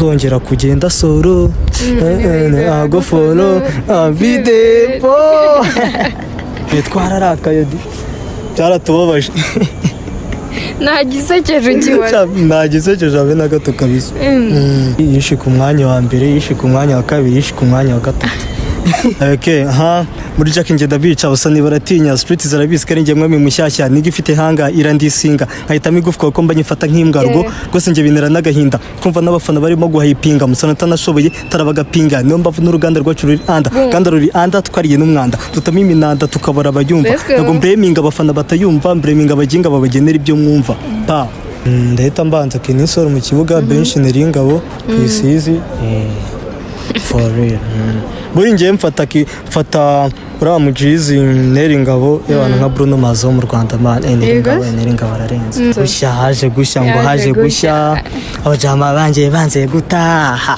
zongera kugenda solo go follow videpo twararakaye byaratubabaje nagisekeje abe na gato kabisa yishe ku mwanya wa mbere yishe ku mwanya wa kabiri yishe ku mwanya wa gatatu okay muri Jack ngenda bica abasani baratinya street zarabizi kare ngiye mwami mushyashya niga ifite hanga irandisinga nkahita migufwa ko mba nyifata nk'imbwa rugo rwose ngiye binera n'agahinda kumva n'abafana barimo guhayipinga musana tanashoboye tarabagapinga niyo mbavu n'uruganda rwacu ruri kandi ruri twariye n'umwanda tutama iminanda tukabora abayumva ngo mbreminga abafana batayumva mbreminga abaginga babagenera ibyo mwumva ndahita mbanza kinisoro mu kibuga bench neringabo kwisizi for real buri ngiye mfata ura mujizi neringabo y'abantu nka Bruno Mazo mu Rwanda man neringabo ararenze gushya ngo haje gushya abajama banze gutaha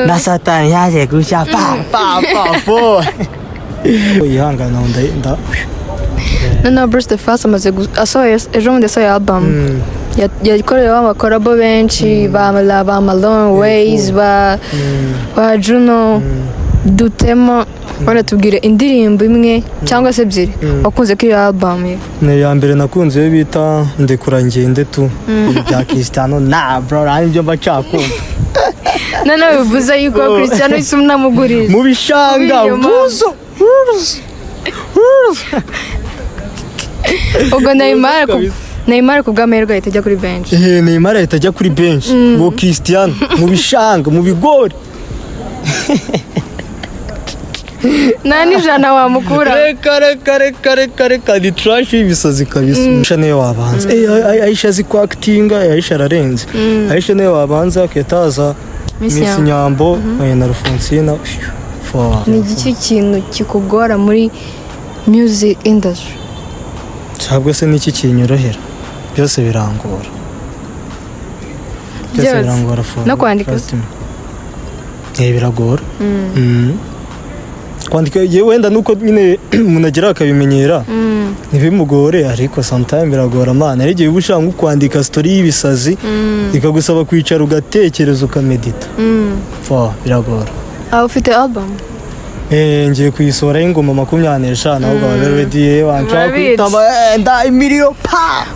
na satani yaje gushya pa yihangana nda na Bruce the Fast amaze asohoye ejo mu desoya album yakorewe abakorabo benshi ba Malone Ways ba Juno dutemo baratubwira indirimbo imwe cyangwa se ebyiri wakunze kuri album ye ne ya mbere nakunze yo bita ndekura ngende tu bya Cristiano na bro aribyo bacakumva nana bivuze yuko Cristiano isumna muguriza mu bishanga buzo ubwo Neymar kubw'amahirwe ahita ajya kuri bench Neymar ahita ajya kuri bench ngo Cristiano mu bishanga mu bigori nani jana wamukura reka ni trash ibisazi kabisa shane wabanza Aisha ziko acting Aisha ararenze Aisha ne wabanza aketaza Miss Nyambo na Rufonsina ni iki kintu kikugora muri music industry cyabwo se niki kinyorohera byose birangora no kwandika biragora kwandika wenda nuko nyine umuntu agira akabimenyera ntibimugore ariko sometimes biragora man ari gihe ubushaka kwandika story y'ibisazi ikagusaba kwicara ugatekereza ukamedita biragora ufite album ngiye kuyisohora y'ingoma 25 ahubwo abaready wanca kwitaba ndayimiriyo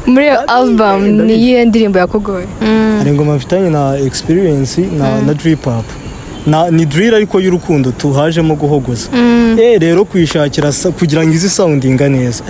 muri album ni iyihe ndirimbo yakugoye ari ingoma mfitanye na experience na drip hop ni drill ariko y'urukundo tuhajemo guhogoza rero kwishakira kugira ngo izi soundinga neza